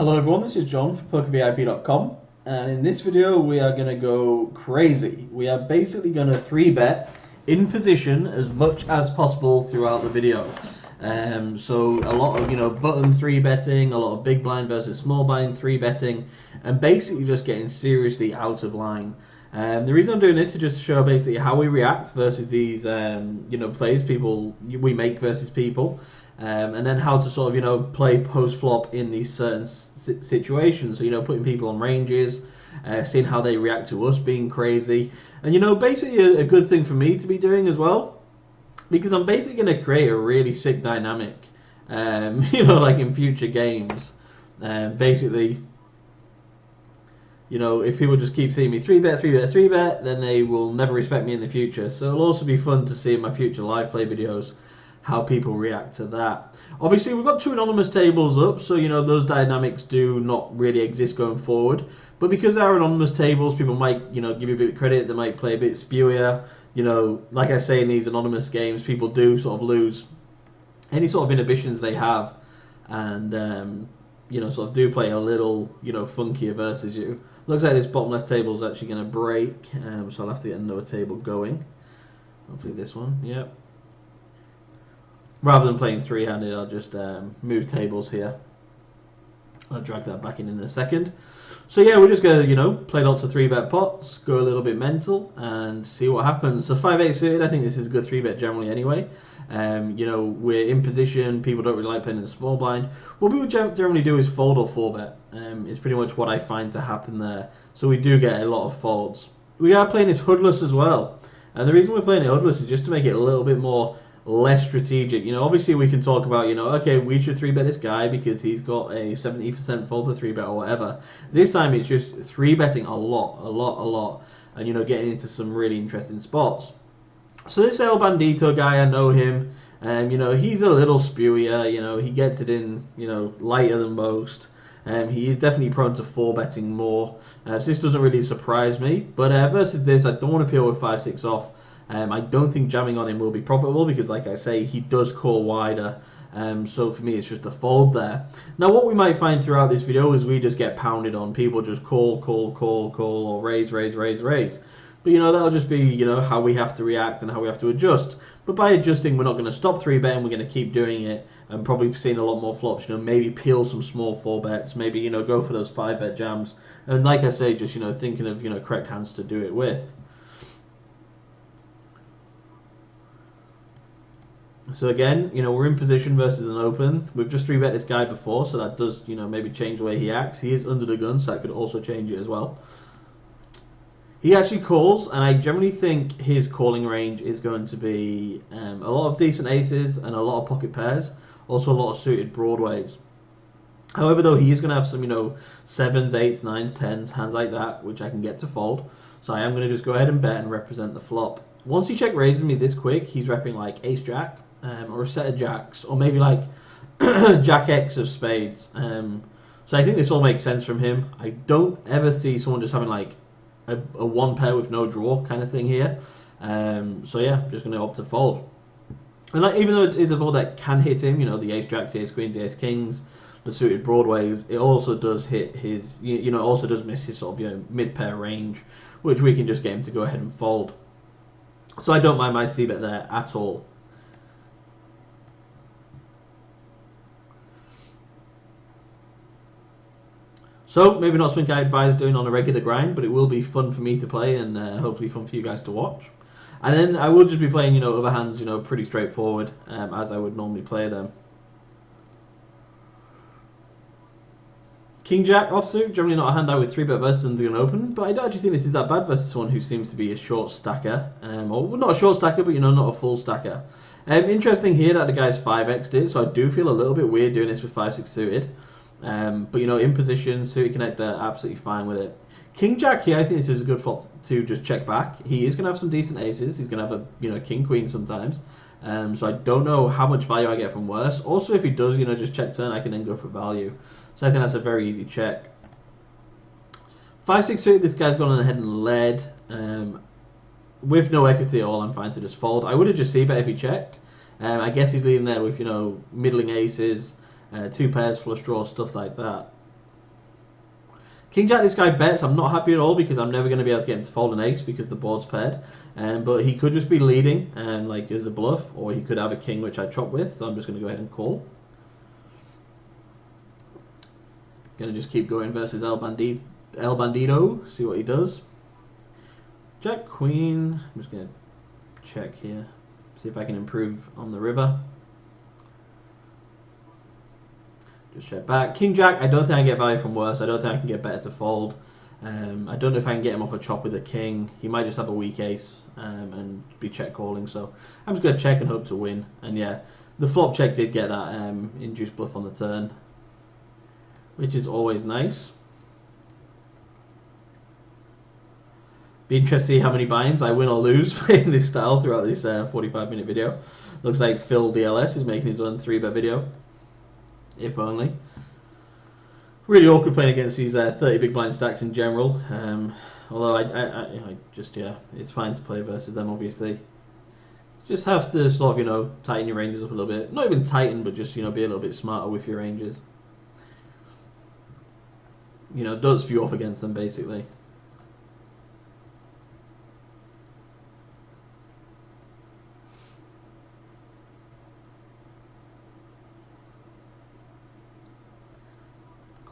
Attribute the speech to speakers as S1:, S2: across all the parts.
S1: Hello everyone, this is John from pokervip.com, and in this video we are going to go crazy. We are basically going to 3-bet in position as much as possible throughout the video. So a lot of button 3-betting, a lot of big blind versus small blind 3-betting, and basically just getting seriously out of line. The reason I'm doing this is just to show basically how we react versus these plays we make versus people. And then how to sort of play post flop in these certain situations. So putting people on ranges, seeing how they react to us being crazy, and basically a good thing for me to be doing as well, because I'm basically going to create a really sick dynamic, like in future games. Basically, if people just keep seeing me 3-bet, 3-bet, 3-bet, then they will never respect me in the future. So it'll also be fun to see in my future live play videos how people react to that. Obviously, we've got 2 anonymous tables up, so those dynamics do not really exist going forward. But because they're anonymous tables, people might give you a bit of credit. They might play a bit spewier. Like I say in these anonymous games, people do sort of lose any sort of inhibitions they have, and sort of do play a little funkier versus you. Looks like this bottom left table is actually going to break, so I'll have to get another table going. Hopefully this one. Yep. Rather than playing 3-handed, I'll just move tables here. I'll drag that back in a second. So yeah, we're just going to, play lots of 3-bet pots, go a little bit mental, and see what happens. So 5-8 suited, I think this is a good 3-bet generally anyway. We're in position, people don't really like playing in the small blind. What we would generally do is fold or 4-bet. It's pretty much what I find to happen there. So we do get a lot of folds. We are playing this hoodless as well. And the reason we're playing it hoodless is just to make it a little bit less strategic. Obviously we can talk about, okay, we should 3-bet this guy because he's got a 70% fold to 3-bet or whatever. This time it's just 3-betting a lot, and getting into some really interesting spots. So this El Bandito guy, I know him, he's a little spewier, he gets it in, lighter than most. He is definitely prone to 4-betting more, so this doesn't really surprise me. But versus this, I don't want to peel with 5-6 off. I don't think jamming on him will be profitable because, like I say, he does call wider. So for me, it's just a fold there. Now, what we might find throughout this video is we just get pounded on. People just call, or raise. But, that'll just be, how we have to react and how we have to adjust. But by adjusting, we're not going to stop 3-betting. We're going to keep doing it and probably seeing a lot more flops. Maybe peel some small 4-bets. Maybe, go for those 5-bet jams. And like I say, just, thinking of, correct hands to do it with. So again, we're in position versus an open. We've just 3-bet this guy before, so that does, maybe change the way he acts. He is under the gun, so that could also change it as well. He actually calls, and I generally think his calling range is going to be a lot of decent aces and a lot of pocket pairs, also a lot of suited broadways. However, though, he is going to have some, 7s, 8s, 9s, 10s, hands like that, which I can get to fold. So I am going to just go ahead and bet and represent the flop. Once he check raises me this quick, he's repping like ace-jack. Or a set of jacks, or maybe like jack X of spades. So I think this all makes sense from him. I don't ever see someone just having like a 1 pair with no draw kind of thing here. So yeah, just going to opt to fold. And even though it is a board that can hit him, the ace jacks, the ace queens, the ace kings, the suited broadways, it also does hit his, also does miss his sort of mid pair range, which we can just get him to go ahead and fold. So I don't mind my c-bet there at all. So, maybe not something I advise doing on a regular grind, but it will be fun for me to play and hopefully fun for you guys to watch. And then I will just be playing, other hands, pretty straightforward, as I would normally play them. King Jack offsuit, generally not a hand I would 3-bet versus under the gun open, but I don't actually think this is that bad versus someone who seems to be a short stacker. Or not a short stacker, but not a full stacker. Interesting here that the guy's 5x'd it, so I do feel a little bit weird doing this with 5-6 suited. But in position, suited connector, absolutely fine with it. King Jack here, I think this is a good flop to just check back. He is going to have some decent aces. He's going to have a King Queen sometimes. So I don't know how much value I get from worse. Also, if he does just check turn, I can then go for value. So I think that's a very easy check. 5-6 suited, this guy's gone ahead and led. With no equity at all, I'm fine to just fold. I would have just c-bet if he checked. I guess he's leading there with middling aces. 2 pairs, flush draws, stuff like that. King Jack, this guy bets. I'm not happy at all because I'm never going to be able to get him to fold an ace because the board's paired. But he could just be leading, like as a bluff, or he could have a king which I chop with. So I'm just going to go ahead and call. Going to just keep going versus El Bandido. See what he does. Jack Queen. I'm just going to check here. See if I can improve on the river. Just check back. King Jack, I don't think I get value from worse. I don't think I can get better to fold. I don't know if I can get him off a chop with a king. He might just have a weak ace and be check calling. So I'm just going to check and hope to win. And yeah, the flop check did get that induced bluff on the turn, which is always nice. Be interested to see how many buy-ins I win or lose playing this style throughout this 45-minute video. Looks like Phil DLS is making his own 3-bet video. If only. Really awkward playing against these 30 big blind stacks in general. Although I just, yeah, it's fine to play versus them, obviously. Just have to sort of, you know, tighten your ranges up a little bit. Not even tighten, but just, you know, be a little bit smarter with your ranges. You know, don't spew off against them, basically.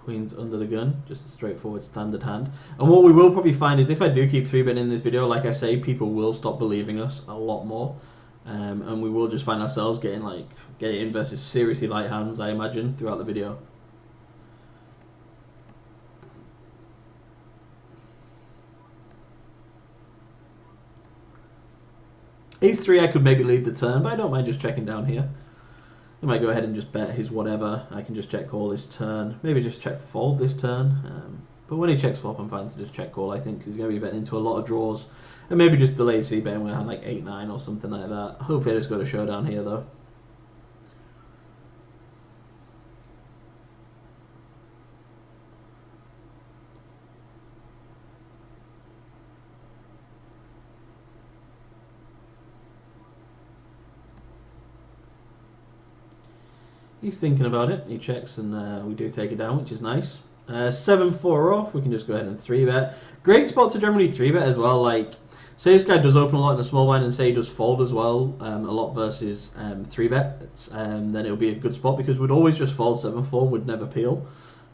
S1: Queen's under the gun, just a straightforward standard hand. And what we will probably find is if I do keep 3-betting in this video, like I say, people will stop believing us a lot more. And we will just find ourselves getting in versus seriously light hands, I imagine, throughout the video. Ace-3 I could maybe lead the turn, but I don't mind just checking down here. I might go ahead and just bet his whatever. I can just check call this turn. Maybe just check fold this turn. But when he checks flop, I'm fine to just check call, I think, because he's going to be betting into a lot of draws. And maybe just delay c-betting when I had like 8-9 or something like that. Hopefully I just got a showdown here, though. He's thinking about it. He checks and we do take it down, which is nice. 7-4 off. We can just go ahead and 3-bet. Great spot to generally 3-bet as well. Like, say this guy does open a lot in the small blind and say he does fold as well a lot versus 3-bet. Then it'll be a good spot because we'd always just fold 7-4, would never peel.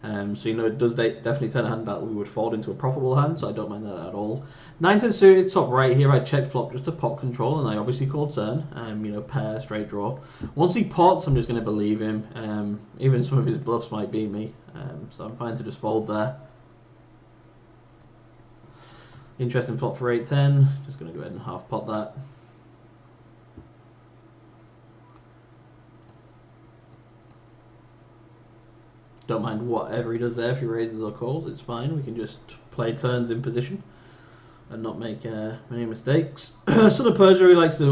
S1: So, you know, it does definitely turn a hand that we would fold into a profitable hand, so I don't mind that at all. 9-10 suited, top right here, I checked flop just to pot control, and I obviously called turn. You know, pair, straight draw. Once he pots, I'm just going to believe him. Even some of his bluffs might beat me, so I'm fine to just fold there. Interesting flop for 8-10, just going to go ahead and half pot that. Don't mind whatever he does there. If he raises or calls, it's fine. We can just play turns in position and not make many mistakes. Son of Persia, he likes to,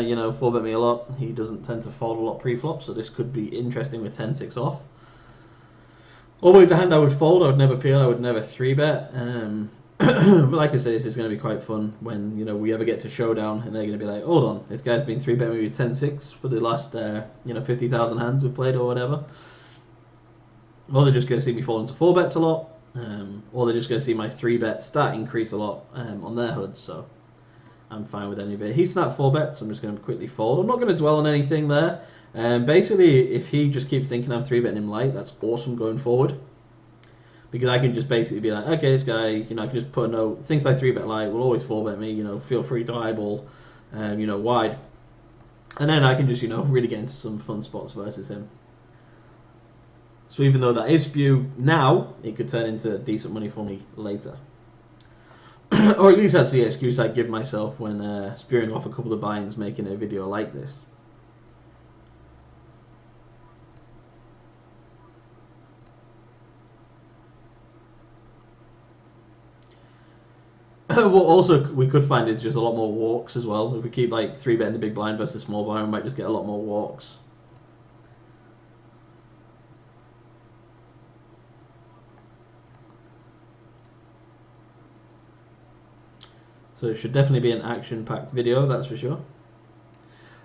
S1: you know, 4-bet me a lot. He doesn't tend to fold a lot pre-flop, so this could be interesting with 10-6 off. Always a hand I would fold. I would never peel. I would never 3-bet. But like I said, this is going to be quite fun when, you know, we ever get to showdown and they're going to be like, hold on, this guy's been 3-betting me with 10-6 for the last, you know, 50,000 hands we've played or whatever. Or they're just going to see me fall into 4-bets a lot, or they're just going to see my 3-bet stat increase a lot on their HUDs, so I'm fine with any of it. He snapped 4-bets, I'm just going to quickly fold. I'm not going to dwell on anything there. Basically, if he just keeps thinking I'm 3-betting him light, that's awesome going forward. Because I can just basically be like, okay, this guy, you know, I can just put a note, thinks like 3-bet light, will always 4-bet me, you know, feel free to eyeball, you know, wide. And then I can just, you know, really get into some fun spots versus him. So even though that is spew now, it could turn into decent money for me later. Or at least that's the excuse I give myself when spewing off a couple of buy-ins making a video like this. What also we could find is just a lot more walks as well. If we keep like 3-betting the big blind versus small blind, we might just get a lot more walks. So it should definitely be an action-packed video, that's for sure.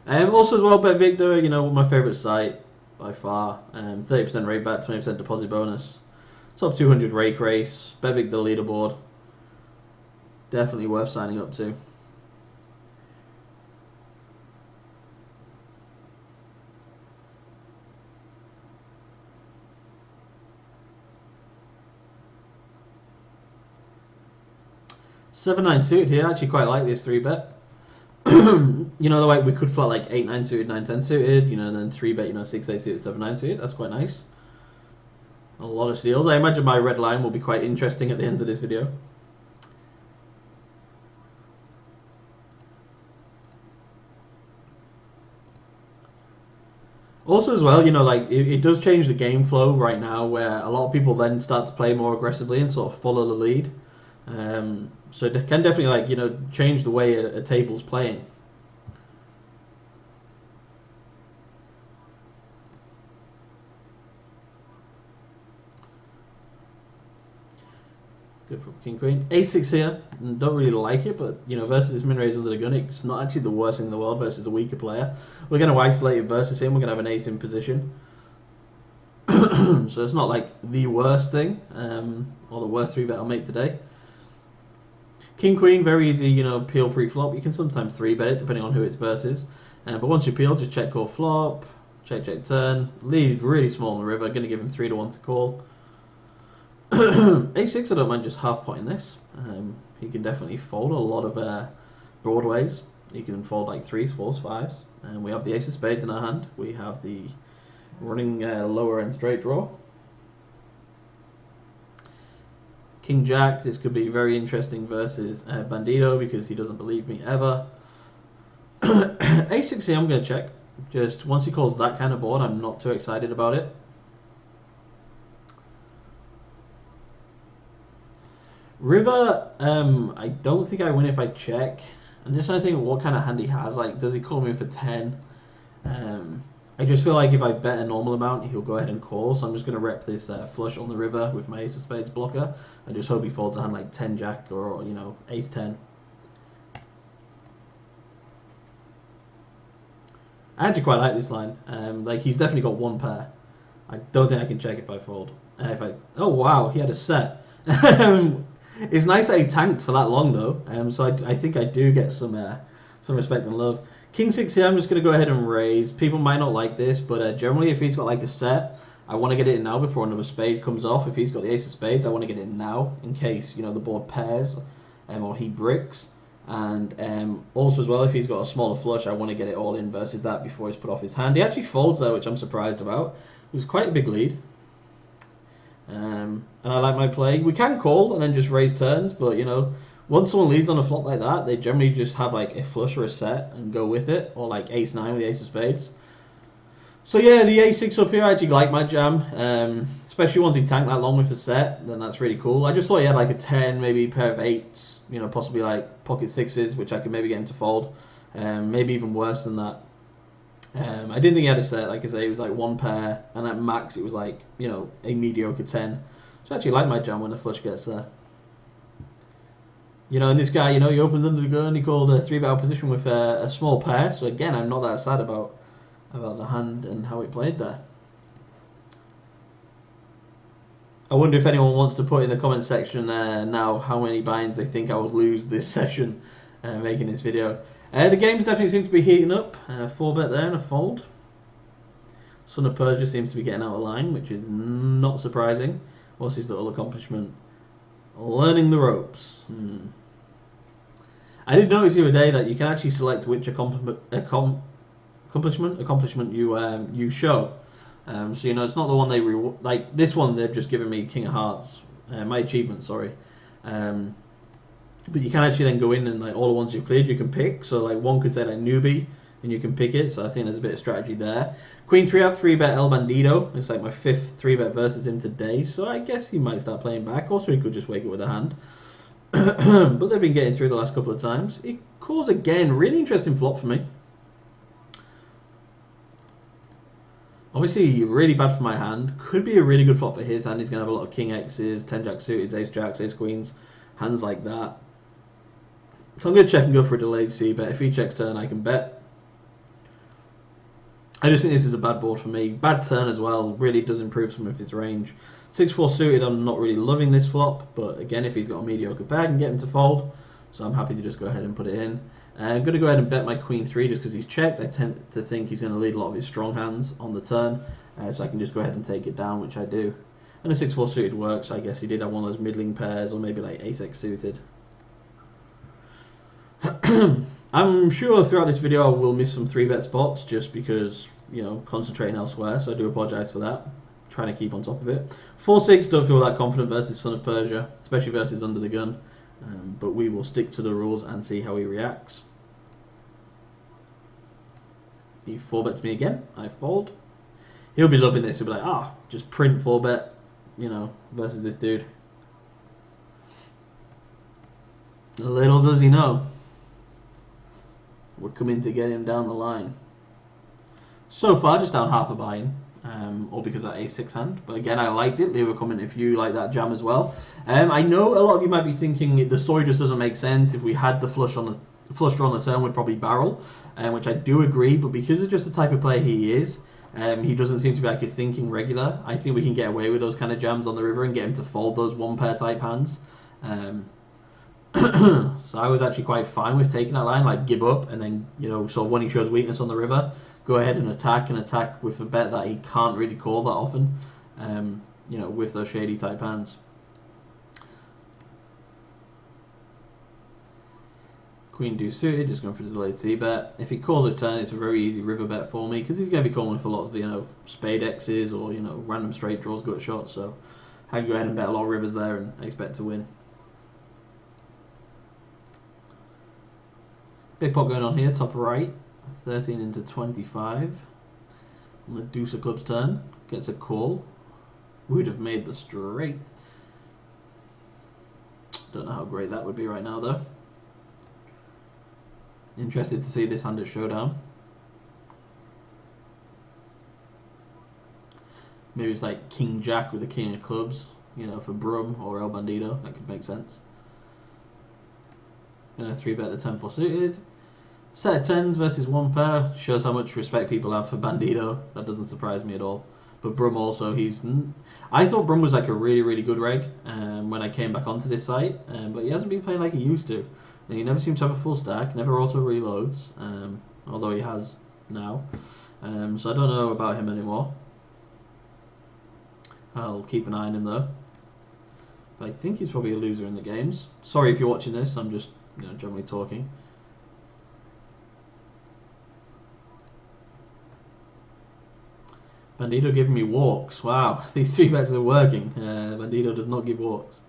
S1: Also as well, Bet Victor, you know, my favourite site by far. 30% rate back, 20% deposit bonus. Top 200 rake race, Bevik the leaderboard. Definitely worth signing up to. $7-9 suited here. I actually quite like this 3-bet. You know, the way we could flat like 8-9 suited, 9-10 suited, you know, and then 3-bet, you know, 6-8 suited, 7-9 suited. That's quite nice. A lot of steals. I imagine my red line will be quite interesting at the end of this video. Also as well, you know, like it does change the game flow right now, where a lot of people then start to play more aggressively and sort of follow the lead. So it can definitely, like, you know, change the way a table's playing. Good for King Queen. A6 here. Don't really like it, but, you know, versus this min raise under the gun, it's not actually the worst thing in the world versus a weaker player. We're going to isolate it versus him. We're going to have an ace in position. So it's not like the worst thing, or the worst 3-bet I'll make today. King Queen, very easy, you know, peel pre-flop. You can sometimes 3-bet it depending on who it's versus. But once you peel, just check call flop, check turn. Lead really small on the river. Going to give him 3-1 to call. A6, I don't mind just half potting this. He can definitely fold a lot of broadways. He can fold like 3s, 4s, 5s. And we have the ace of spades in our hand. We have the running lower end straight draw. King Jack, this could be very interesting versus Bandido because he doesn't believe me ever. A6 here, I'm going to check. Just once he calls that kind of board, I'm not too excited about it. River, I don't think I win if I check. I'm just trying to think of what kind of hand he has. Like, does he call me for 10? I just feel like if I bet a normal amount, he'll go ahead and call. So I'm just going to rep this flush on the river with my ace of spades blocker. I just hope he folds a hand like 10 jack or, you know, ace 10. I actually quite like this line. Like, he's definitely got one pair. I don't think I can check if I fold. Oh wow, he had a set. It's nice that he tanked for that long though. So I think I do get some respect and love. King 6 here, I'm just going to go ahead and raise. People might not like this, but generally if he's got like a set, I want to get it in now before another spade comes off. If he's got the ace of spades, I want to get it in now in case, you know, the board pairs or he bricks. And also as well, if he's got a smaller flush, I want to get it all in versus that before he's put off his hand. He actually folds there, which I'm surprised about. It was quite a big lead. And I like my play. We can call and then just raise turns, but, you know, once someone leads on a flop like that, they generally just have like a flush or a set and go with it, or like ace 9 with the ace of spades. So yeah, the a6 up here, I actually like my jam, especially once he tanked that long with a set, then that's really cool. I just thought he had like a 10, maybe a pair of 8s, you know, possibly like pocket 6s, which I could maybe get him to fold, maybe even worse than that. I didn't think he had a set. Like I say, it was like one pair, and at max it was like, you know, a mediocre 10. So I actually like my jam when the flush gets there. You know, and this guy, you know, he opened under the gun, he called a 3-bet position with a small pair. So again, I'm not that sad about the hand and how it played there. I wonder if anyone wants to put in the comment section now how many binds they think I would lose this session making this video. The games definitely seem to be heating up. 4-bet there and a fold. Son of Persia seems to be getting out of line, which is not surprising. What's his little accomplishment? Learning the ropes. I did notice the other day that you can actually select which accomplishment you show. So, you know, it's not the one they reward. Like this one, they've just given me King of Hearts, my achievement. Sorry. But you can actually then go in and like all the ones you've cleared, you can pick. So like one could say like newbie, and you can pick it. So I think there's a bit of strategy there. Queen 3, I have 3-bet El Bandido. It's like my 5th 3-bet versus him today. So I guess he might start playing back. Also, he could just wake up with a hand. But they've been getting through the last couple of times. He calls again. Really interesting flop for me. Obviously, really bad for my hand. Could be a really good flop for his hand. He's going to have a lot of King X's, 10 Jack suited, Ace Jacks, Ace Queens, hands like that. So I'm going to check and go for a delayed C bet. If he checks turn, I can bet. I just think this is a bad board for me. Bad turn as well. Really does improve some of his range. 6-4 suited, I'm not really loving this flop. But again, if he's got a mediocre pair, I can get him to fold. So I'm happy to just go ahead and put it in. I'm going to go ahead and bet my queen 3 just because he's checked. I tend to think he's going to lead a lot of his strong hands on the turn. So I can just go ahead and take it down, which I do. And a 6-4 suited works. I guess he did have one of those middling pairs, or maybe like ace-x suited. I'm sure throughout this video I will miss some 3-bet spots just because, you know, concentrating elsewhere, so I do apologise for that. Trying to keep on top of it. 4-6, don't feel that confident versus Son of Persia, especially versus Under the Gun. But we will stick to the rules and see how he reacts. He 4-bets me again, I fold. He'll be loving this, he'll be like, just print 4-bet, you know, versus this dude. Little does he know, we're coming to get him down the line. So far, just down half a buy-in, all because of that ace-6 hand. But again, I liked it. Leave a comment if you like that jam as well. I know a lot of you might be thinking the story just doesn't make sense. If we had the flush draw on the turn, we'd probably barrel, which I do agree. But because of just the type of player he is, he doesn't seem to be like a thinking regular. I think we can get away with those kind of jams on the river and get him to fold those one-pair type hands. So I was actually quite fine with taking that line, like give up, and then, you know, so when he shows weakness on the river, go ahead and attack with a bet that he can't really call that often, you know, with those shady type hands. Queen deuce suited, just going for the delayed c-bet. If he calls his turn, it's a very easy river bet for me, because he's going to be calling with a lot of, you know, spade X's or, you know, random straight draws, gut shots, so I can go ahead and bet a lot of rivers there and expect to win. Big pot going on here, top right, 13 into 25. On the deuce of clubs turn, gets a call. Would have made the straight. Don't know how great that would be right now though. Interested to see this hand at showdown. Maybe it's like King Jack with the King of Clubs, you know, for Brum or El Bandido. That could make sense. Gonna 3-bet the 10-4 suited. Set of 10s versus one pair shows how much respect people have for Bandido. That doesn't surprise me at all. But Brum also, I thought Brum was like a really, really good reg when I came back onto this site. But he hasn't been playing like he used to. And he never seems to have a full stack, never auto reloads. Although he has now. So I don't know about him anymore. I'll keep an eye on him though. But I think he's probably a loser in the games. Sorry if you're watching this, I'm just, you know, generally talking. Bandido giving me walks. Wow, these 3-bets are working. Bandido does not give walks.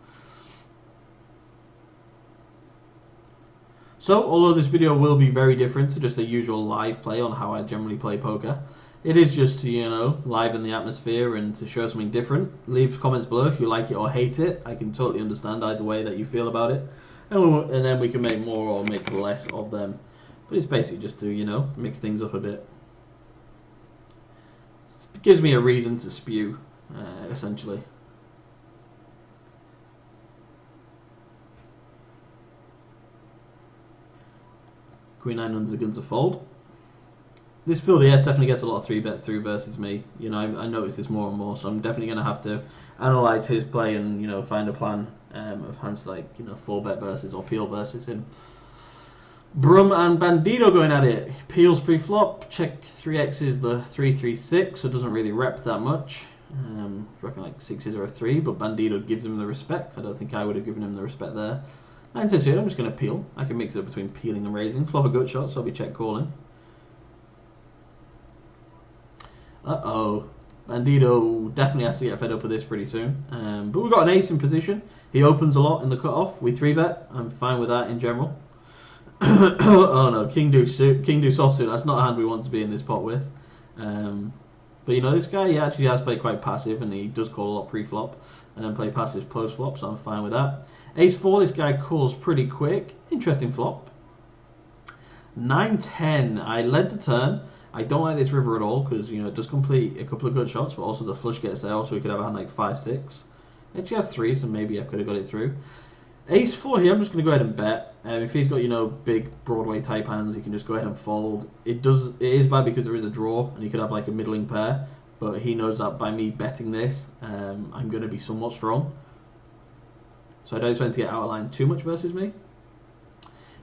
S1: So, although this video will be very different to just the usual live play on how I generally play poker, it is just to, you know, liven the atmosphere and to show something different. Leave comments below if you like it or hate it. I can totally understand either way that you feel about it. And then we can make more or make less of them. But it's basically just to, you know, mix things up a bit. It gives me a reason to spew, essentially. Queen 9 under the gun to fold. This Phil the S definitely gets a lot of 3-bets through versus me. You know, I notice this more and more, so I'm definitely going to have to analyse his play and, you know, find a plan of hands like, you know, 4-bet versus or peel versus him. Brum and Bandido going at it. Peels pre-flop. Check 3x is the 3-3-6, so it doesn't really rep that much. I reckon like 6s or a 3, but Bandido gives him the respect. I don't think I would have given him the respect there. 9-2, I'm just going to peel. I can mix it up between peeling and raising. Flop a gut shot, so I'll be check calling. Uh-oh. Bandido definitely has to get fed up with this pretty soon. But we've got an ace in position. He opens a lot in the cutoff. We 3-bet. I'm fine with that in general. Oh no, King Deuce offsuit. That's not a hand we want to be in this pot with. But you know, this guy, he actually has played quite passive, and he does call a lot pre-flop and then play passive post-flop, so I'm fine with that. Ace-4, this guy calls pretty quick. Interesting flop. 9-10, I led the turn. I don't like this river at all, because, you know, it does complete a couple of good shots, but also the flush gets there, so we could have a hand like 5-6. It actually has 3, so maybe I could have got it through. Ace-4 here, I'm just going to go ahead and bet. If he's got, you know, big Broadway type hands, he can just go ahead and fold. It is bad because there is a draw, and he could have like a middling pair. But he knows that by me betting this, I'm going to be somewhat strong. So I don't expect to get out of line too much versus me.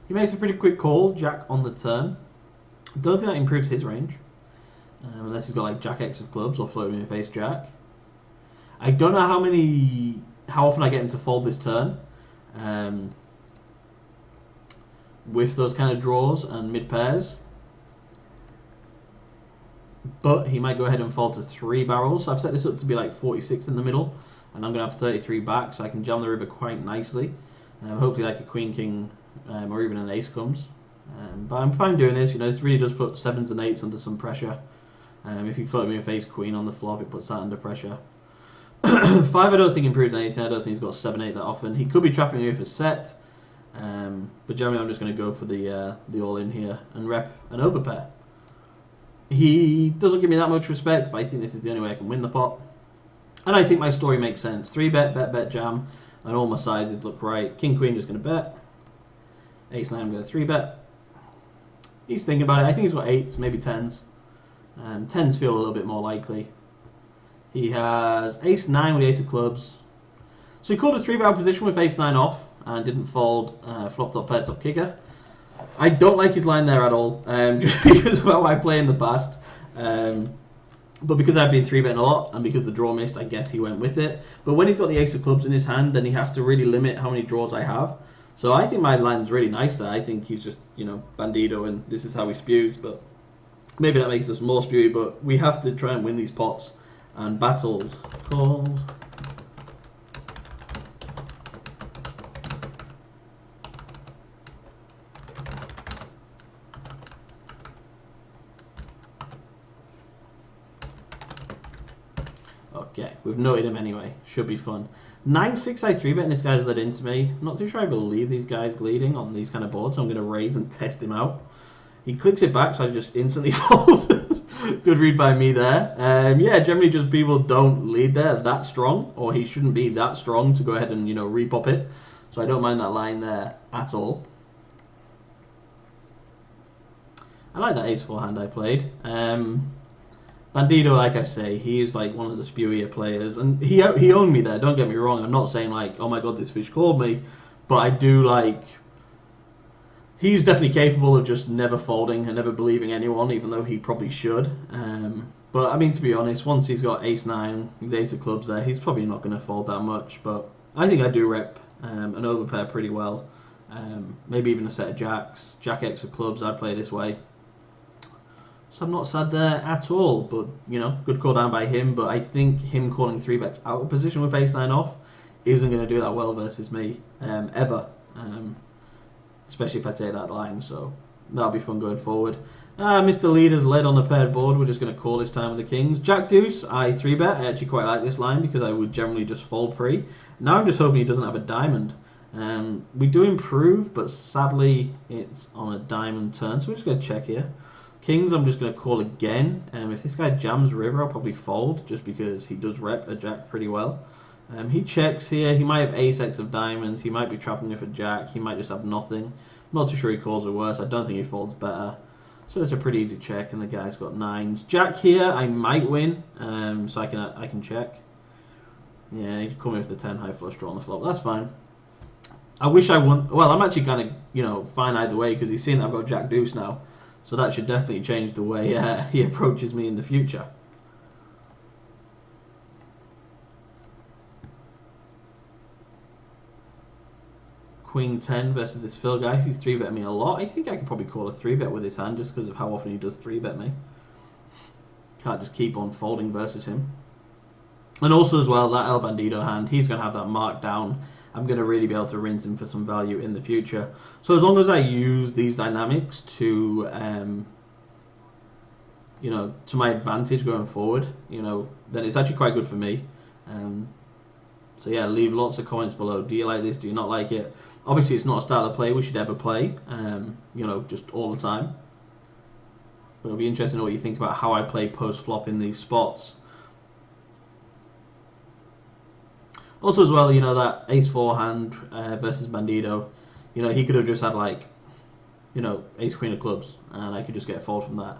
S1: He makes a pretty quick call, Jack on the turn. Don't think that improves his range. Unless he's got like Jack X of clubs or floating in face Jack. I don't know how often I get him to fold this turn. With those kind of draws and mid pairs. But he might go ahead and fold to 3 barrels. So I've set this up to be like 46 in the middle. And I'm going to have 33 back, so I can jam the river quite nicely. Hopefully like a queen, king, or even an ace comes. But I'm fine doing this. You know, this really does put 7s and 8s under some pressure. If you float me a face queen on the flop, it puts that under pressure. 5 I don't think improves anything. I don't think he's got 7-8 that often. He could be trapping me with a set. But generally I'm just going to go for the all-in here and rep an overpair. He doesn't give me that much respect, but I think this is the only way I can win the pot. And I think my story makes sense. 3 bet, bet, bet, jam, and all my sizes look right. King, queen, just going to bet. Ace, 9, I'm going to 3 bet. He's thinking about it. I think he's got 8s, maybe 10s. 10s feel a little bit more likely. He has ace, 9 with the ace of clubs. So he called a 3-barrel position with ace, 9 off and didn't fold flop top, pair top kicker. I don't like his line there at all, just because of how I play in the past. But because I've been 3-betting a lot, and because the draw missed, I guess he went with it. But when he's got the ace of clubs in his hand, then he has to really limit how many draws I have. So I think my line's really nice there. I think he's just, you know, bandido, and this is how he spews. But maybe that makes us more spewy, but we have to try and win these pots. And battles. Called. Okay, we've noted him anyway. Should be fun. 9-6 I 3-bet and this guy's led into me. I'm not too sure I believe these guys leading on these kind of boards, so I'm going to raise and test him out. He clicks it back, so I just instantly fold. Good read by me there. Yeah, generally just people don't lead there that strong, or he shouldn't be that strong to go ahead and, you know, repop it. So I don't mind that line there at all. I like that ace-4 hand I played. Bandido, like I say, he is like one of the spewier players, and he owned me there. Don't get me wrong. I'm not saying like, oh my god, this fish called me, but I do like. He's definitely capable of just never folding and never believing anyone, even though he probably should. But I mean, to be honest, once he's got ace 9, the ace of clubs there, he's probably not going to fold that much. But I think I do rep an overpair pretty well. Maybe even a set of jacks, Jack X of clubs. I play this way. So I'm not sad there at all, but, you know, good call down by him. But I think him calling 3-bets out of position with ace 9 off isn't going to do that well versus me, ever. Especially if I take that line, so that'll be fun going forward. Mr. Leader's led on the paired board. We're just going to call this time with the kings. Jack Deuce, I 3-bet. I actually quite like this line because I would generally just fold pre. Now I'm just hoping he doesn't have a diamond. We do improve, but sadly it's on a diamond turn, so we're just going to check here. Kings, I'm just going to call again. If this guy jams river, I'll probably fold, just because he does rep a jack pretty well. He checks here. He might have ace X of diamonds. He might be trapping with a jack. He might just have nothing. I'm not too sure he calls it worse. I don't think he folds better. So it's a pretty easy check, and the guy's got 9s. Jack here, I might win, so I can check. Yeah, he'd come in with the 10 high flush draw on the flop. That's fine. I wish I won. Well, I'm actually kind of, you know, fine either way, because he's seen that I've got Jack Deuce now. So that should definitely change the way he approaches me in the future. Queen 10 versus this Phil guy who's 3-bet me a lot. I think I could probably call a 3-bet with his hand just because of how often he does 3-bet me. Can't just keep on folding versus him. And also as well, that El Bandido hand, he's going to have that marked down. I'm going to really be able to rinse him for some value in the future. So as long as I use these dynamics to, you know, to my advantage going forward, you know, then it's actually quite good for me. So yeah, leave lots of comments below. Do you like this? Do you not like it? Obviously, it's not a style of play we should ever play, you know, just all the time. But it'll be interesting to know what you think about how I play post-flop in these spots. Also as well, you know, that ace-4 hand versus Bandido, You know, he could have just had like, you know, ace queen of clubs, and I could just get a fold from that.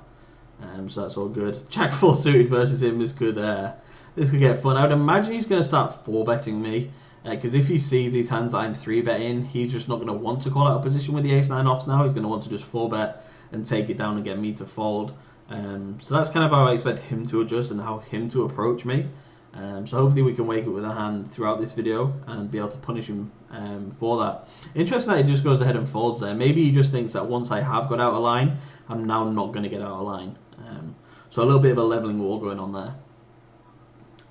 S1: So that's all good. Jack 4 suited versus him. This could get fun. I would imagine he's going to start 4-betting me, because if he sees these hands that I'm 3-betting, he's just not going to want to call out a position with the ace-9 offs now. He's going to want to just 4-bet and take it down and get me to fold. So that's kind of how I expect him to adjust and how him to approach me. So hopefully we can wake up with a hand throughout this video and be able to punish him for that. Interesting that he just goes ahead and folds there. Maybe he just thinks that once I have got out of line, I'm now not going to get out of line. So a little bit of a leveling wall going on there.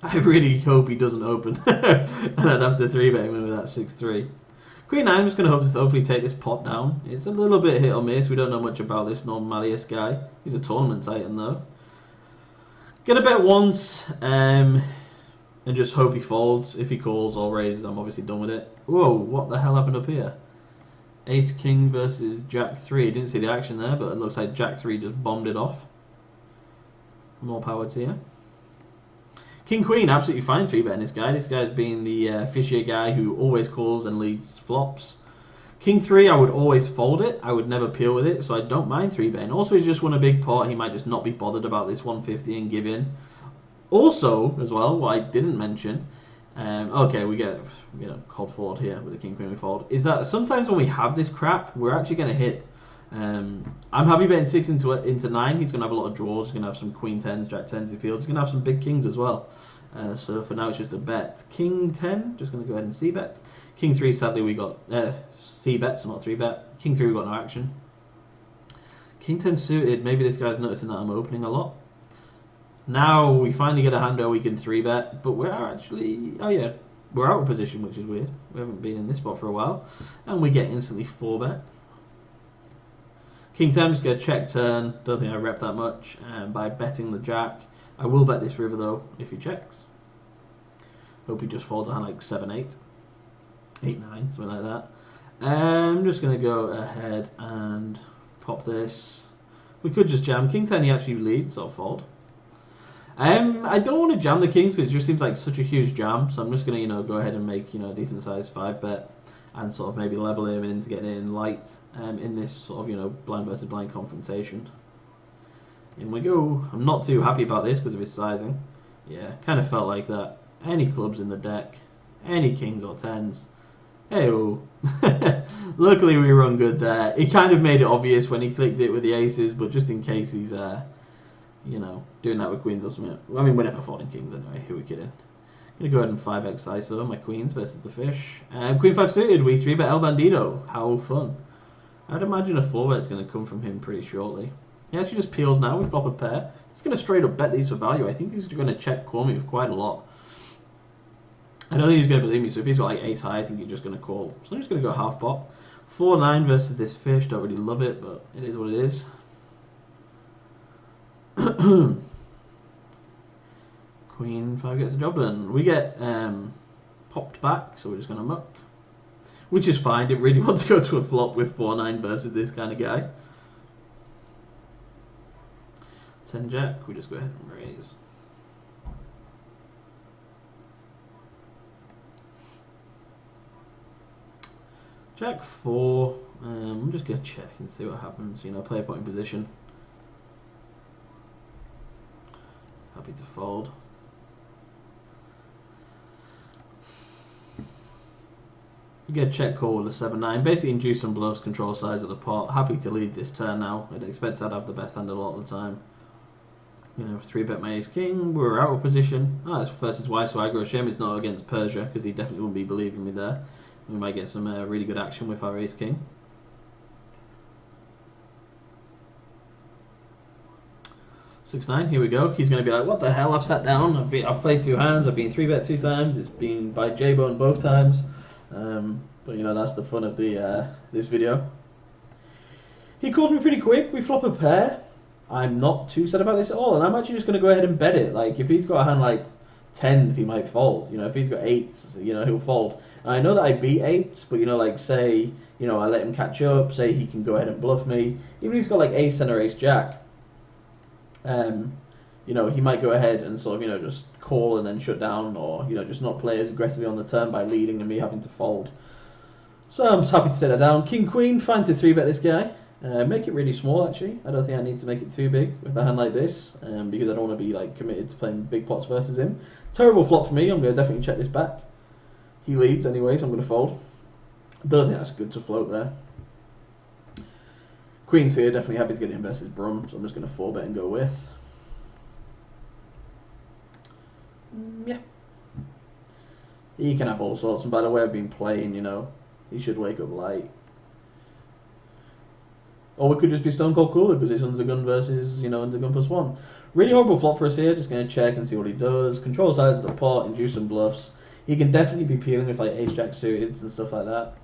S1: I really hope he doesn't open and I'd have to 3-bet him with that 6-3. Queen 9, I'm just going to hopefully take this pot down. It's a little bit hit or miss. We don't know much about this Norman Malleus guy. He's a tournament titan though. Get a bet once and just hope he folds. If he calls or raises, I'm obviously done with it. Whoa, what the hell happened up here? Ace King versus Jack 3. Didn't see the action there, but it looks like Jack 3 just bombed it off. More power to you. King Queen, absolutely fine 3-betting this guy. This guy's been the fishier guy who always calls and leads flops. King 3, I would always fold it. I would never peel with it, so I don't mind 3-betting. Also, he's just won a big pot. He might just not be bothered about this 150 and give in. Also, as well, what I didn't mention, okay, we get, you know, cold forward here with the King Queen we fold, is that sometimes when we have this crap, we're actually going to hit. I'm happy betting 6 into 9. He's going to have a lot of draws. He's going to have some Queen 10s, Jack 10s he peels. He's going to have some big kings as well. So for now it's just a bet. King 10, just going to go ahead and c-bet. King 3, sadly we got c-bet, so not 3-bet. King 3 we got no action. King 10 suited, maybe this guy's noticing that I'm opening a lot. Now we finally get a hand where we can 3-bet, but we're actually, oh yeah, we're out of position, which is weird. We haven't been in this spot for a while. And we get instantly 4-bet. King 10, just get a check turn. Don't think I rep that much by betting the jack. I will bet this river though if he checks. Hope he just folds a hand like 7-8. 8-9, something like that. I'm just going to go ahead and pop this. We could just jam. King 10 he actually leads, so I'll fold. I don't want to jam the kings because it just seems like such a huge jam. So I'm just going to, you know, go ahead and make, you know, a decent sized 5-bet. And sort of maybe level him into getting in light in this sort of, you know, blind versus blind confrontation. In we go. I'm not too happy about this because of his sizing. Yeah, kind of felt like that. Any clubs in the deck, any kings or 10s. Hey-oh. Luckily we run good there. He kind of made it obvious when he clicked it with the aces, but just in case he's, you know, doing that with queens or something. I mean, we're never folding kings anyway. Who are we kidding? I'm going to go ahead and 5x ISO my queens versus the fish. Queen 5 suited, we 3-bet El Bandido. How fun. I'd imagine a 4-bet is going to come from him pretty shortly. He actually just peels now. We flop a pair. He's going to straight up bet these for value. I think he's going to check call me with quite a lot. I don't think he's going to believe me, so if he's got like ace high, I think he's just going to call. So I'm just going to go half pot. 4-9 versus this fish. Don't really love it, but it is what it is. Queen 5 gets the job done. We get popped back, so we're just going to muck. Which is fine. Didn't really want to go to a flop with 4-9 versus this kind of guy. 10 jack, we just go ahead and raise. Jack 4, I'm just going to check and see what happens. You know, play a point in position. Happy to fold. You get a check call with a 7-9. Basically induce some bluffs, control size of the pot. Happy to lead this turn now. I'd expect I'd have the best hand a lot of the time. You know, 3-bet my ace king. We're out of position. Ah, it's versus white, so aggro. Shame it's not against Persia, because he definitely wouldn't be believing me there. We might get some really good action with our ace king. 6-9, here we go. He's going to be like, what the hell, I've sat down, I've played 2 hands, I've been 3-bet 2 times, it's been by J-Bone both times. But you know, that's the fun of the this video. He calls me pretty quick, we flop a pair. I'm not too sad about this at all, and I'm actually just going to go ahead and bet it. Like, if he's got a hand like 10s, he might fold. You know, if he's got 8s, you know, he'll fold. And I know that I beat 8s, but you know, like, say, you know, I let him catch up, say he can go ahead and bluff me. Even if he's got like ace 10 or ace jack, you know, he might go ahead and sort of, you know, just call and then shut down, or, you know, just not play as aggressively on the turn by leading and me having to fold. So I'm just happy to take that down. King Queen, fine to 3-bet this guy. Make it really small actually. I don't think I need to make it too big with a hand like this, because I don't want to be like committed to playing big pots versus him. Terrible flop for me. I'm going to definitely check this back. He leads anyway, so I'm going to fold. Don't think that's good to float there. Queen's here, definitely happy to get it in versus Brum, so I'm just going to 4-bet and go with. Yeah. He can have all sorts, and by the way I've been playing, you know, he should wake up light. Or we could just be stone cold cooler because it's under the gun versus, you know, under the gun +1. Really horrible flop for us here. Just going to check and see what he does. Control size of the pot, induce some bluffs. He can definitely be peeling with like ace-jack suited and stuff like that.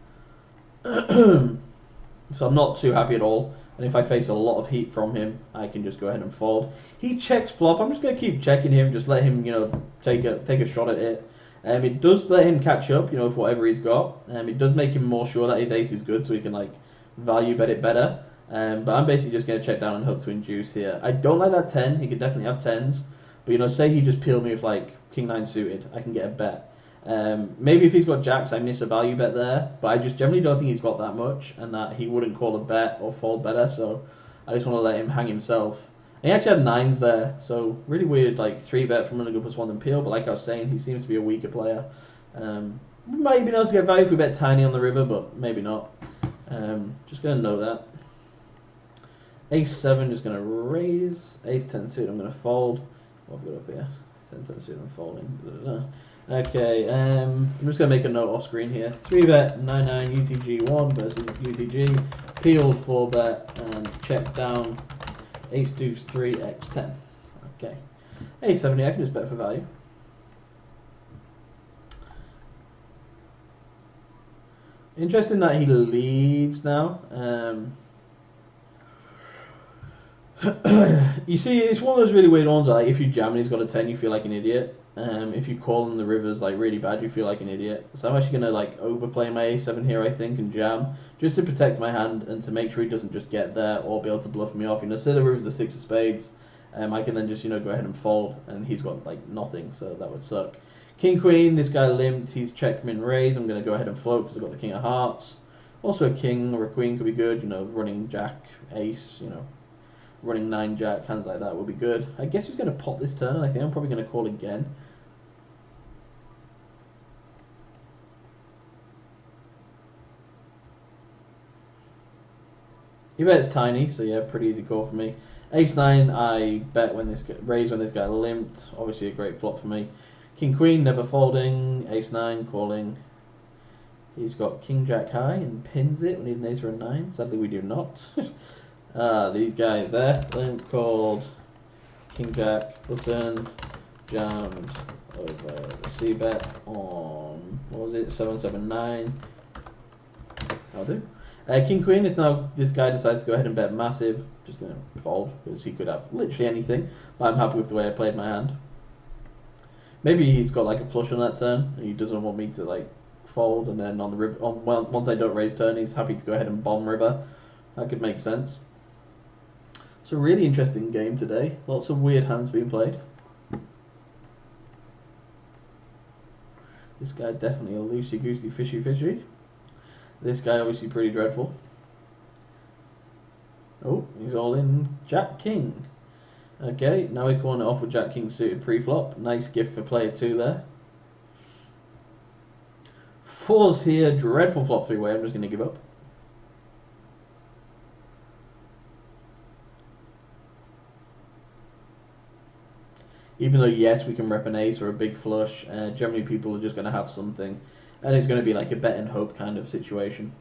S1: So I'm not too happy at all. And if I face a lot of heat from him, I can just go ahead and fold. He checks flop. I'm just going to keep checking him. Just let him, you know, take a shot at it. It does let him catch up, you know, with whatever he's got. It does make him more sure that his ace is good, so he can like value bet it better. But I'm basically just going to check down and hope to induce here. I don't like that 10. He could definitely have 10s. But, you know, say he just peeled me with, like, King 9 suited. I can get a bet. Maybe if he's got jacks, I miss a value bet there. But I just generally don't think he's got that much. And that he wouldn't call a bet or fold better. So I just want to let him hang himself. And he actually had 9s there. So really weird, like, 3-bet from running up +1 than peel. But like I was saying, he seems to be a weaker player. We might be able to get value if we bet tiny on the river. But maybe not. Just going to know that. Ace-7 just going to raise. Ace-10 suit I'm going to fold. What have we got up here? 10-7 suit I'm folding. Okay, I'm just going to make a note off screen here. 3-bet 9-9 UTG1 versus UTG. Peeled 4-bet and check down. Ace-deuce 3 X10. Okay. Ace-7, yeah, I can just bet for value. Interesting that he leads now. You see, it's one of those really weird ones. Like, if you jam and he's got a 10, you feel like an idiot. If you call on the rivers like really bad, you feel like an idiot. So I'm actually gonna like overplay my A7 here, I think, and jam just to protect my hand and to make sure he doesn't just get there or be able to bluff me off. You know, say the river's the 6 of spades, I can then just, you know, go ahead and fold, and he's got like nothing, so that would suck. King Queen, this guy limped. He's check min raise. I'm gonna go ahead and float because I've got the King of Hearts. Also a king or a queen could be good. You know, running Jack, Ace. You know. Running 9 jack, hands like that would be good. I guess he's going to pot this turn, and I think I'm probably going to call again. He bets tiny, so yeah, pretty easy call for me. Ace-9, I bet when this raise when this guy limped. Obviously a great flop for me. King-Queen, never folding. Ace-9, calling. He's got King-Jack high and pins it. We need an ace or a 9. Sadly, we do not. These guys there, limp called, King Jack, button, jammed over the C-bet on, what was it, 7-7-9, I'll do. King Queen is now, this guy decides to go ahead and bet massive, just going to fold, because he could have literally anything, but I'm happy with the way I played my hand. Maybe he's got like a flush on that turn, and he doesn't want me to like fold, and then on the river, once I don't raise turn, he's happy to go ahead and bomb river. That could make sense. It's a really interesting game today. Lots of weird hands being played. This guy definitely a loosey-goosey, fishy-fishy. This guy obviously pretty dreadful. Oh, he's all in Jack King. Okay, now he's going off with Jack King suited pre-flop. Nice gift for player 2 there. 4's here, dreadful flop 3-way. I'm just going to give up. Even though, yes, we can rep an ace or a big flush, generally people are just going to have something. And it's going to be like a bet and hope kind of situation.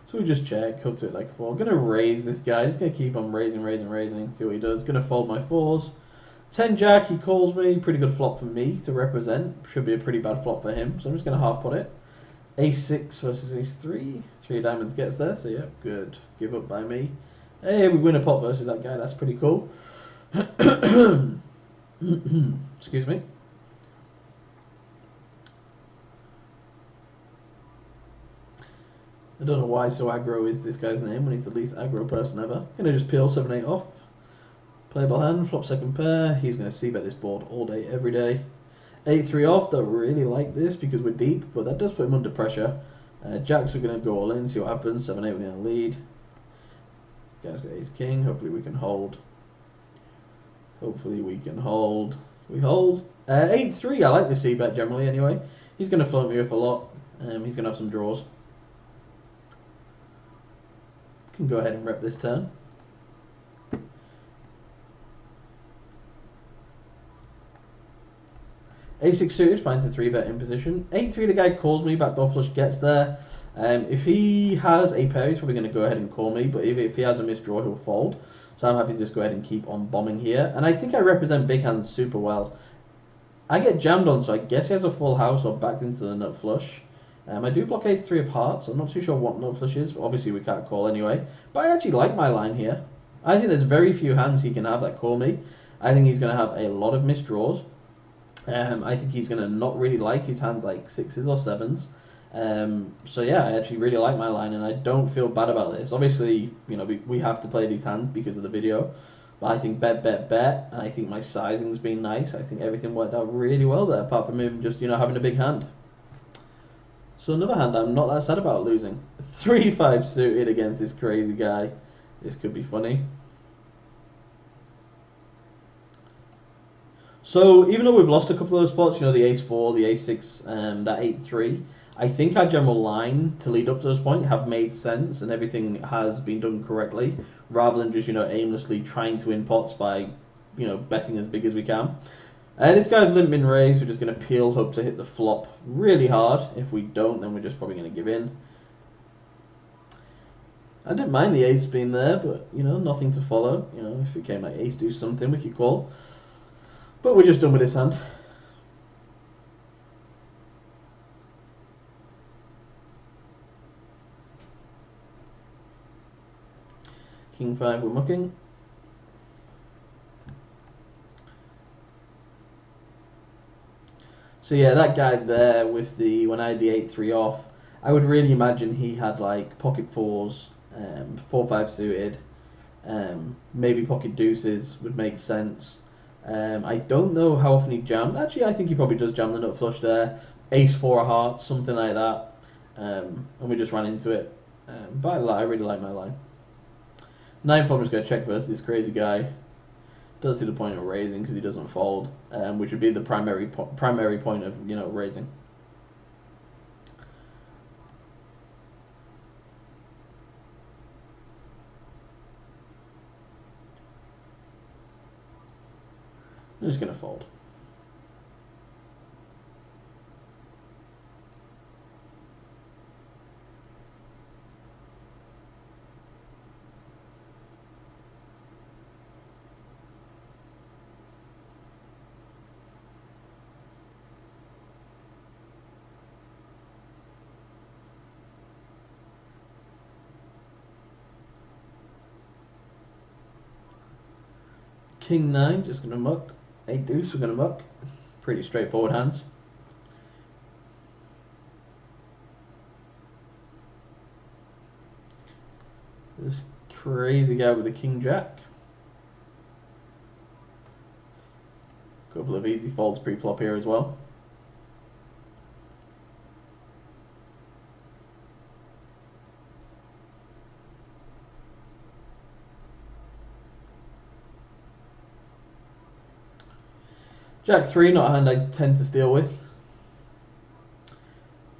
S1: So we just check, hope to hit like 4. I'm going to raise this guy, just going to keep on raising, see what he does. Going to fold my 4s. 10 jack, he calls me, pretty good flop for me to represent. Should be a pretty bad flop for him, so I'm just going to half pot it. Ace-6 versus Ace-3. 3 diamonds gets there, so yeah, good. Give up by me. Hey, we win a pot versus that guy. That's pretty cool. Excuse me. I don't know why so aggro is this guy's name when he's the least aggro person ever. Gonna just peel 7-8 off. Playable hand, flop second pair. He's going to c-bet this board all day, every day. 8-3 off. Don't really like this because we're deep, but that does put him under pressure. Jacks are going to go all in, see what happens. 7-8, we're going to lead. Guy's got ace king. Hopefully we can hold. Hopefully we can hold. We hold. 8-3. I like the c-bet generally anyway. He's going to float me with a lot. He's going to have some draws. Can go ahead and rep this turn. A6 suited, finds the 3-bet in position. 8-3, the guy calls me, backdoor flush gets there. If he has a pair, he's probably going to go ahead and call me, but if he has a missed draw, he'll fold. So I'm happy to just go ahead and keep on bombing here. And I think I represent big hands super well. I get jammed on, so I guess he has a full house or backed into the nut flush. I do block ace-3 of hearts. I'm not too sure what nut flush is. Obviously, we can't call anyway. But I actually like my line here. I think there's very few hands he can have that call me. I think he's going to have a lot of missed draws. I think he's going to not really like his hands like 6s or 7s. So yeah, I actually really like my line, and I don't feel bad about this. Obviously, you know, we have to play these hands because of the video. But I think bet, and I think my sizing's been nice. I think everything worked out really well there, apart from him just, you know, having a big hand. So another hand I'm not that sad about losing. 3-5 suited against this crazy guy. This could be funny. So even though we've lost a couple of those spots, you know, the ace-4, the ace-6, that 8-3, I think our general line to lead up to this point have made sense and everything has been done correctly, rather than just, you know, aimlessly trying to win pots by, you know, betting as big as we can. This guy's limp in raise. We're just going to peel, hope to hit the flop really hard. If we don't, then we're just probably going to give in. I didn't mind the ace being there, but, you know, nothing to follow. You know, if it came like ace do something, we could call. But we're just done with this hand. King 5, we're mucking. So yeah, that guy there with the, when I had the 8-3 off, I would really imagine he had like pocket 4s, 4-5 suited, maybe pocket deuces would make sense. I don't know how often he jammed. Actually, I think he probably does jam the nut flush there. Ace-4 of hearts, something like that. And we just ran into it. But I really like my line. 9-4, I'm just going to check versus this crazy guy. Don't see the point of raising because he doesn't fold, which would be the primary point of, you know, raising. I'm just going to fold. King 9, just going to muck. 8 deuce, we're going to muck. Pretty straightforward hands. This crazy guy with the King Jack. Couple of easy folds pre-flop here as well. Jack 3, not a hand I tend to steal with.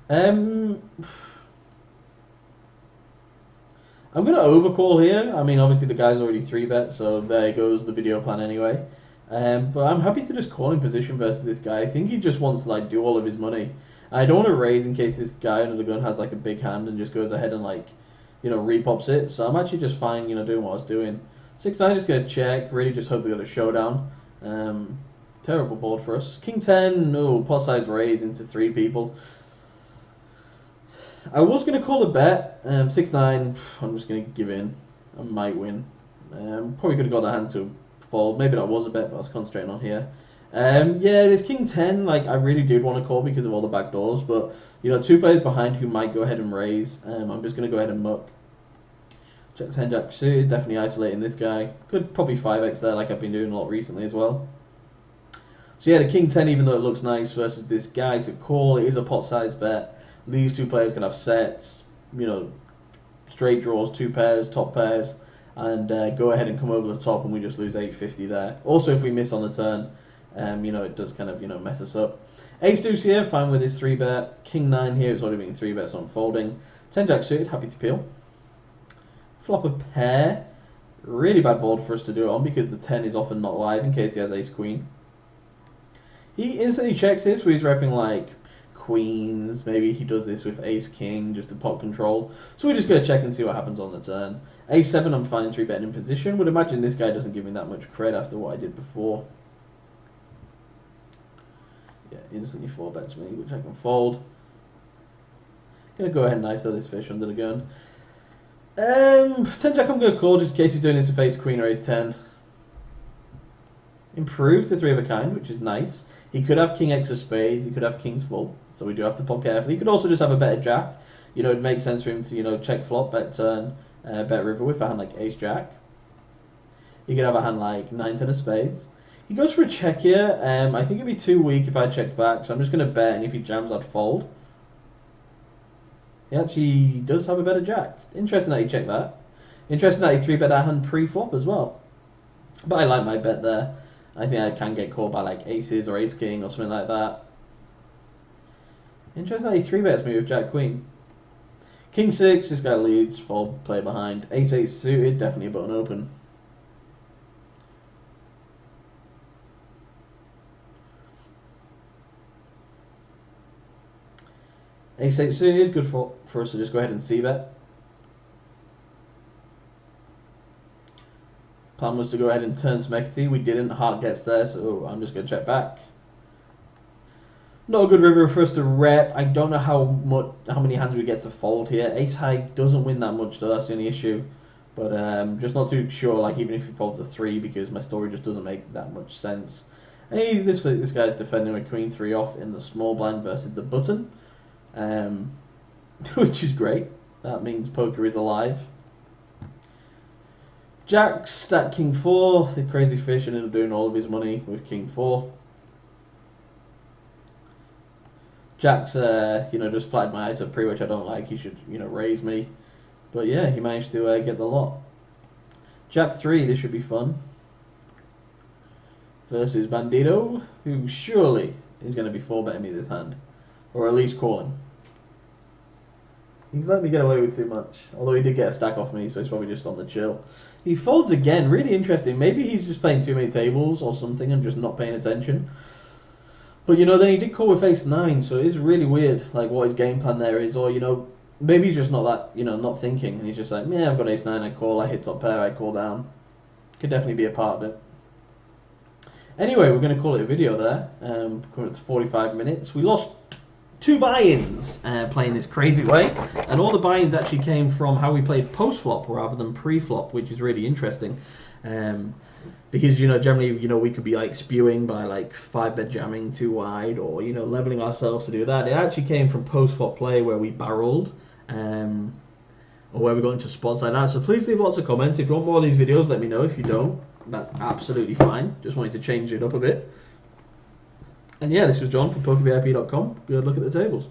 S1: I'm going to overcall here. I mean, obviously the guy's already 3-bet, so there goes the video plan anyway. But I'm happy to just call in position versus this guy. I think he just wants to like do all of his money. I don't want to raise in case this guy under the gun has like a big hand and just goes ahead and like, you know, repops it. So I'm actually just fine, you know, doing what I was doing. 6-9, just going to check. Really just hope they got a showdown. Terrible board for us. King 10, no, pot size raise into 3 people. I was going to call a bet. 6-9, I'm just going to give in. I might win. Probably could have got the hand to fold. Maybe that was a bet, but I was concentrating on here. Yeah, this King 10, like, I really did want to call because of all the back doors, but, you know, 2 players behind who might go ahead and raise. I'm just going to go ahead and muck. Check 10 jack suited, definitely isolating this guy. Could probably 5x there like I've been doing a lot recently as well. So yeah, the king 10, even though it looks nice versus this guy to call, it is a pot size bet. These two players can have sets, you know, straight draws, 2 pairs, top pairs, and go ahead and come over the top and we just lose 850 there. Also, if we miss on the turn, you know, it does kind of, you know, mess us up. Ace deuce here, fine with his 3-bet. King 9 here, it's already been 3-bets on folding. 10 jack suited, happy to peel. Flop a pair. Really bad board for us to do it on because the 10 is often not live in case he has ace queen. He instantly checks this where he's repping like queens. Maybe he does this with ace king just to pot control. So we're just going to check and see what happens on the turn. Ace 7, I'm fine 3-betting in position. Would imagine this guy doesn't give me that much cred after what I did before. Yeah, instantly 4-bets me, which I can fold. Gonna go ahead and ISO this fish under the gun. 10 jack I'm going to call just in case he's doing this with ace queen or ace 10. Improved to 3 of a kind, which is nice. He could have king x of spades, he could have king's full, so we do have to pot carefully. He could also just have a better jack. You know, it makes sense for him to, you know, check flop, bet turn, bet river with a hand like ace jack. He could have a hand like 9-10 of spades. He goes for a check here. I think it'd be too weak if I checked back, so I'm just going to bet, and if he jams, I'd fold. He actually does have a better jack. Interesting that he checked that. Interesting that he 3-bet that hand pre-flop as well. But I like my bet there. I think I can get called by like aces or ace king or something like that. Interesting that he 3-bets me with jack queen. King 6, this guy leads, fold, play behind. Ace 8 suited, definitely a button open. Ace 8 suited, good for us to just go ahead and c-bet. Plan was to go ahead and turn some equity. We didn't. Heart gets there, so I'm just going to check back. Not a good river for us to rep. I don't know how many hands we get to fold here. Ace high doesn't win that much, though. That's the only issue. But just not too sure. Like even if he folds a 3, because my story just doesn't make that much sense. And this guy's defending with queen 3 off in the small blind versus the button, which is great. That means poker is alive. Jacks stack king 4, the crazy fish ended up doing all of his money with king 4. Jacks, you know, just flattened my eyes up pre, which I don't like. He should, you know, raise me. But yeah, he managed to get the lot. Jack 3, this should be fun. Versus Bandito, who surely is going to be 4-betting me this hand. Or at least calling. He's let me get away with too much. Although he did get a stack off me, so he's probably just on the chill. He folds again, really interesting. Maybe he's just playing too many tables or something and just not paying attention. But, you know, then he did call with ace 9, so it is really weird, like, what his game plan there is. Or, you know, maybe he's just not that, you know, not thinking. And he's just like, yeah, I've got ace 9, I call, I hit top pair, I call down. Could definitely be a part of it. Anyway, we're going to call it a video there. Coming up to 45 minutes. We lost 2 buy-ins playing this crazy way, and all the buy-ins actually came from how we played post-flop rather than pre-flop, which is really interesting. Because, you know, generally, you know, we could be like spewing by like 5-bet jamming too wide, or, you know, leveling ourselves to do that. It actually came from post-flop play where we barreled, or where we got into spots like that. So please leave lots of comments. If you want more of these videos, let me know. If you don't, that's absolutely fine. Just wanted to change it up a bit. And yeah, this was John from PokerVIP.com. Good luck at the tables.